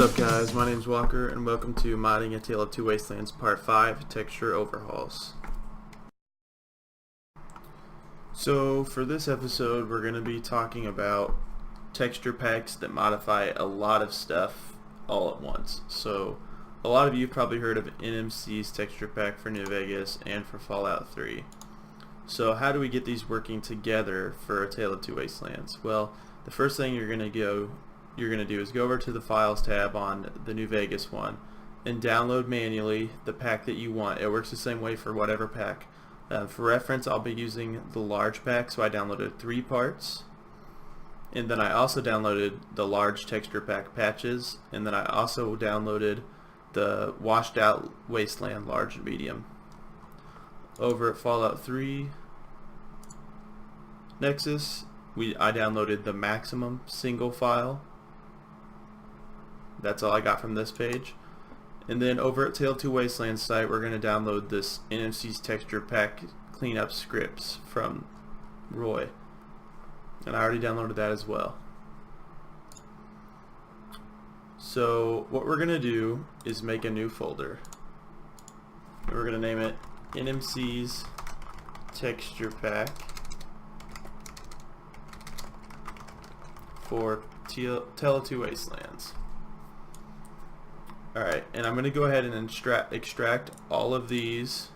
What's up guys, my name's Walker and welcome to Modding A Tale of Two Wastelands Part 5, Texture Overhauls. So for this episode we're going to be talking about texture packs that modify a lot of stuff all at once. So a lot of you have probably heard of NMC's texture pack for New Vegas and for Fallout 3. So how do we get these working together for A Tale of Two Wastelands? Well, the first thing you're going to do is go over to the Files tab on the New Vegas one and download manually the pack that you want. It works the same way for whatever pack. For reference, I'll be using the large pack, so I downloaded 3 parts. And then I also downloaded the large texture pack patches, and then I also downloaded the washed out Wasteland large and medium. Over at Fallout 3 Nexus, I downloaded the maximum single file. That's all I got from this page. And then over at Tale of Two Wastelands site, we're going to download this NMC's texture pack cleanup scripts from Roy. And I already downloaded that as well. So what we're going to do is make a new folder. And we're going to name it NMC's texture pack for Tale of Two Wastelands. Alright, and I'm going to go ahead and extract all of these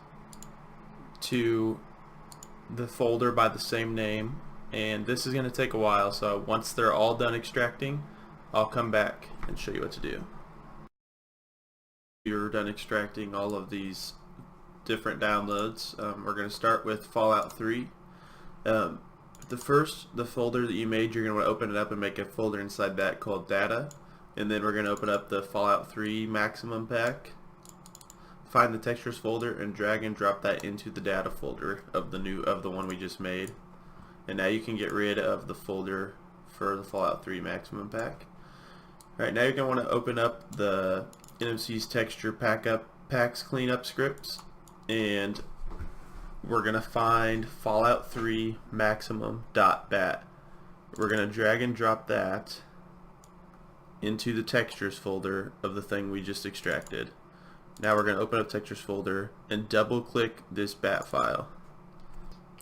to the folder by the same name, and this is going to take a while, so once they're all done extracting, I'll come back and show you what to do. You're done extracting all of these different downloads. We're going to start with Fallout 3. The folder that you made, you're going to want to open it up and make a folder inside that called Data. And then we're going to open up the Fallout 3 maximum pack, find the textures folder, and drag and drop that into the data folder of the one we just made. And now you can get rid of the folder for the Fallout 3 maximum pack. Alright, now you're going to want to open up the NMC's texture packs cleanup scripts, and we're going to find Fallout 3 maximum.bat. We're going to drag and drop that into the textures folder of the thing we just extracted. Now we're going to open up textures folder and double click this bat file,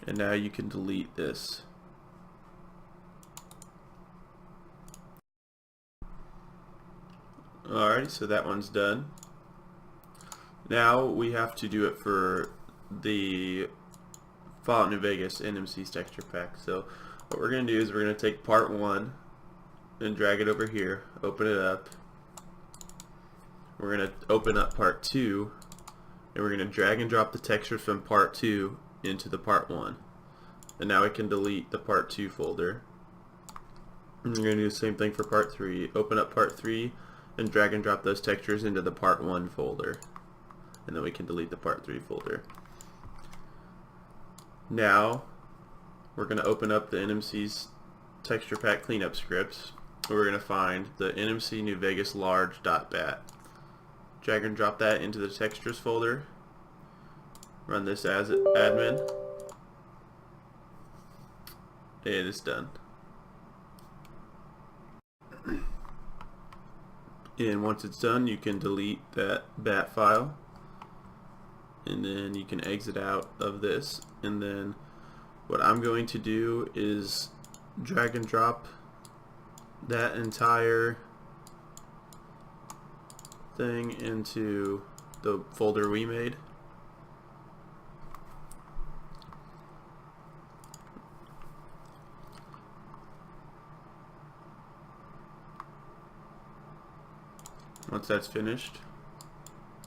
and now you can delete this. Alright, so that one's done. Now we have to do it for the Fallout New Vegas NMC's texture pack. So what we're going to do is we're going to take part 1 and drag it over here, open it up. We're going to open up part 2, and we're going to drag and drop the textures from part 2 into the part 1. And now we can delete the part 2 folder. And we're going to do the same thing for part 3. Open up part 3 and drag and drop those textures into the part 1 folder. And then we can delete the part 3 folder. Now we're going to open up the NMC's texture pack cleanup scripts. We're going to find the NMC New Vegas large.bat. Drag and drop that into the textures folder. Run this as admin. And it's done. And once it's done, you can delete that bat file. And then you can exit out of this. And then what I'm going to do is drag and drop that entire thing into the folder we made. Once that's finished,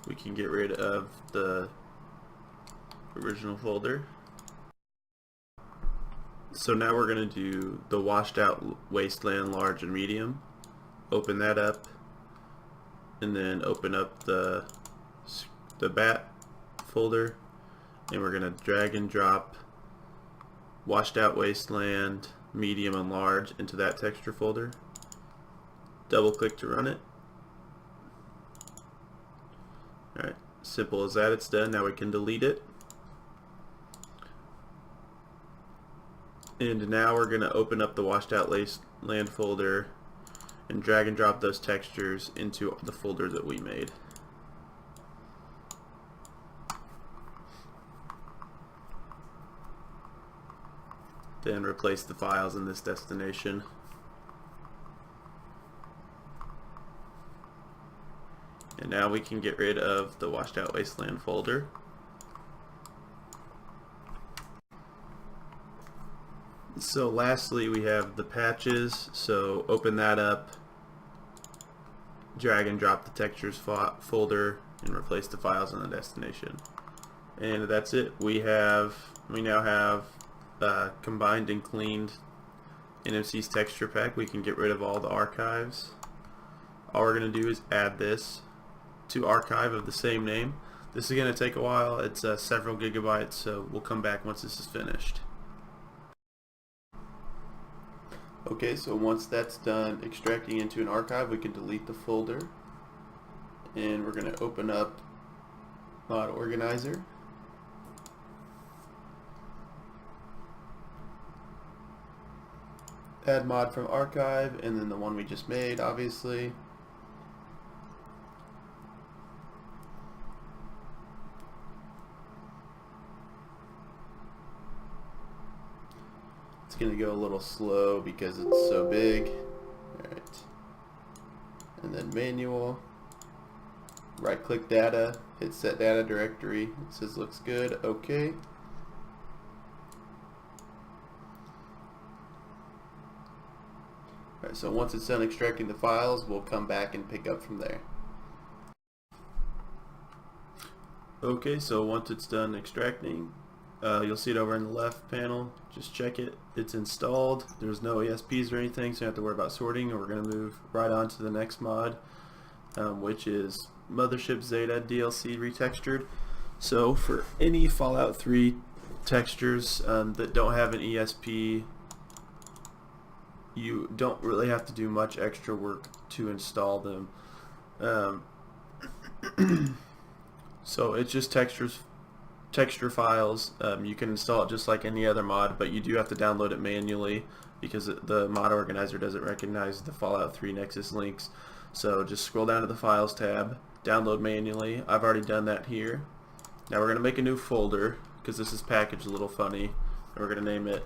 we can get rid of the original folder. So now we're going to do the washed out Wasteland large and medium. Open that up, and then open up the bat folder, and we're going to drag and drop washed out Wasteland medium and large into that texture folder. Double click to run it. Alright, simple as that, it's done. Now we can delete it. And now we're going to open up the washed out Wasteland folder and drag and drop those textures into the folder that we made. Then replace the files in this destination. And now we can get rid of the washed out wasteland folder. So lastly we have the patches, so open that up, drag and drop the textures folder and replace the files in the destination. And that's it. We now have combined and cleaned NMC's texture pack. We can get rid of all the archives. All we're going to do is add this to archive of the same name. This is going to take a while. It's several gigabytes, so we'll come back once this is finished. Okay, so once that's done extracting into an archive, we can delete the folder, and we're going to open up Mod Organizer. Add mod from archive, and then the one we just made, obviously. It's going to go a little slow because it's so big. Alright. And then manual. Right click data, hit set data directory. It says looks good, okay. Alright, so once it's done extracting the files, we'll come back and pick up from there. Okay, so once it's done extracting, you'll see it over in the left panel. Just check it. It's installed. There's no ESPs or anything, so you don't have to worry about sorting. And we're going to move right on to the next mod, which is Mothership Zeta DLC Retextured. So for any Fallout 3 textures that don't have an ESP, you don't really have to do much extra work to install them. So it's just texture files. You can install it just like any other mod, but you do have to download it manually because the mod organizer doesn't recognize the Fallout 3 Nexus links. So just scroll down to the Files tab, download manually. I've already done that here. Now we're going to make a new folder because this is packaged a little funny, and we're going to name it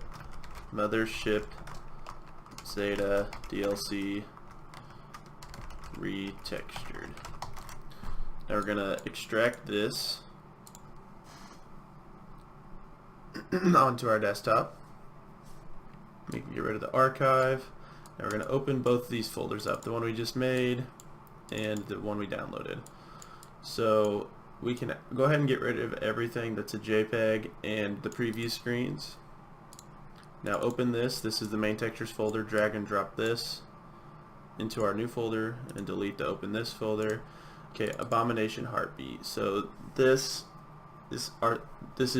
Mothership Zeta DLC Retextured. Now we're going to extract this onto our desktop. We can get rid of the archive. Now we're going to open both these folders up, the one we just made and the one we downloaded. So we can go ahead and get rid of everything that's a JPEG and the preview screens. Now open this. This is the main textures folder. Drag and drop this into our new folder and delete the open this folder. Okay, Abomination Heartbeat. So this is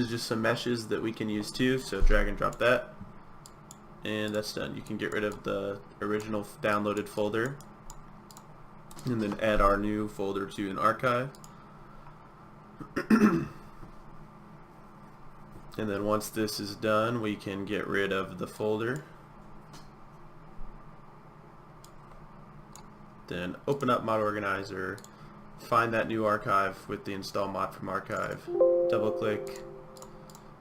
just some meshes that we can use too, so drag and drop that, and that's done. You can get rid of the original downloaded folder and then add our new folder to an archive. And then once this is done, we can get rid of the folder, then open up Mod Organizer, find that new archive with the install mod from archive, double click,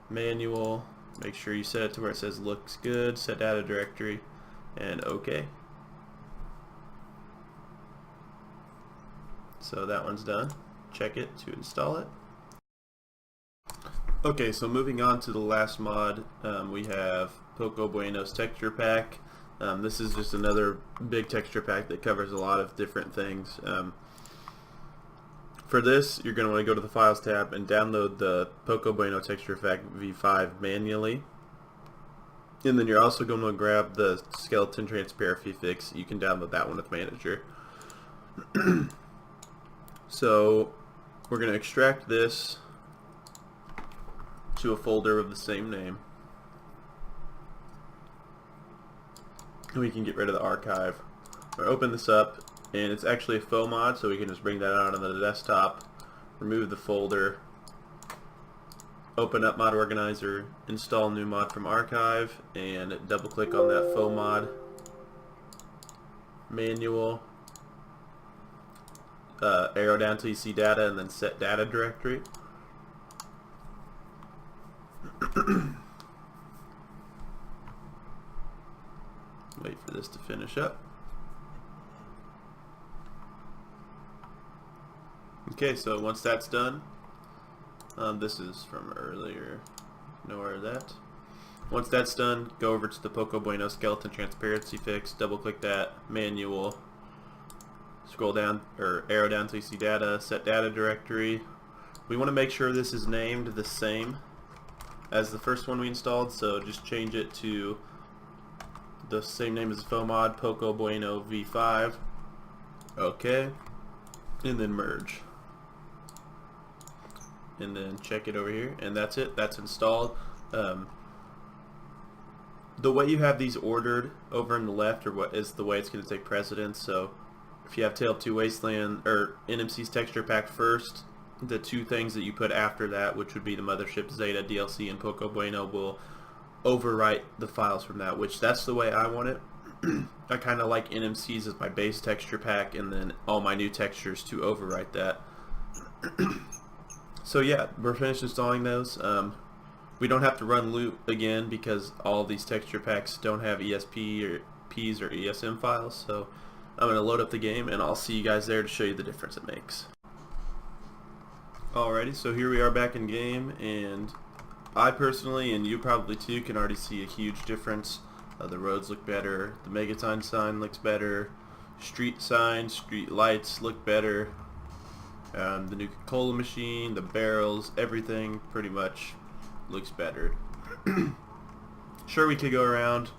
manual, make sure you set it to where it says looks good, set data directory, and OK. So that one's done. Check it to install it. Okay, so moving on to the last mod, we have Poco Buenos texture pack. This is just another big texture pack that covers a lot of different things. For this, you're going to want to go to the Files tab and download the Poco Bueno Texture Pack v5 manually. And then you're also going to grab the Skeleton Transparency Fix. You can download that one with Manager. So we're going to extract this to a folder of the same name. And we can get rid of the archive. Or open this up, and it's actually a faux mod, so we can just bring that out on the desktop, remove the folder, open up Mod Organizer, install new mod from archive, and double click on that faux mod. manual, arrow down till you see data, and then set data directory. Wait for this to finish up. Okay, so once that's done, this is from earlier, nowhere that. Once that's done, go over to the Poco Buenos skeleton transparency fix, double click that, manual, scroll down, or arrow down till you see data, set data directory. We want to make sure this is named the same as the first one we installed, so just change it to the same name as the FOMod, Poco Bueno v5. Okay, and then merge. And then check it over here, and that's it. That's installed. The way you have these ordered over on the left or what is the way it's going to take precedence. So if you have Tale of Two Wasteland or NMC's texture pack first, the two things that you put after that, which would be the Mothership Zeta DLC and Poco Bueno, will overwrite the files from that, which that's the way I want it. I kind of like NMC's as my base texture pack, and then all my new textures to overwrite that. So yeah, we're finished installing those. We don't have to run loop again because all of these texture packs don't have ESP or Ps or ESM files. So I'm going to load up the game, and I'll see you guys there to show you the difference it makes. Alrighty, so here we are back in game, and I personally, and you probably too, can already see a huge difference. The roads look better, the Megaton sign looks better, street signs, street lights look better, the new cola machine, the barrels, everything pretty much looks better. Sure, we could go around,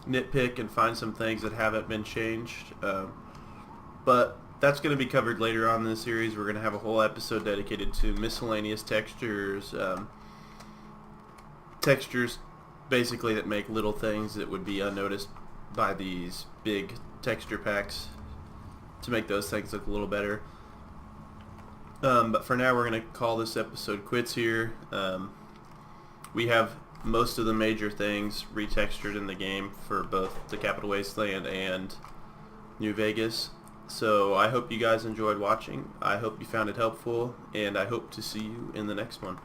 nitpick, and find some things that haven't been changed, but that's going to be covered later on in the series. We're going to have a whole episode dedicated to miscellaneous textures, textures basically that make little things that would be unnoticed by these big texture packs to make those things look a little better. But for now, we're going to call this episode quits here. We have most of the major things retextured in the game for both the Capital Wasteland and New Vegas. So I hope you guys enjoyed watching. I hope you found it helpful, and I hope to see you in the next one.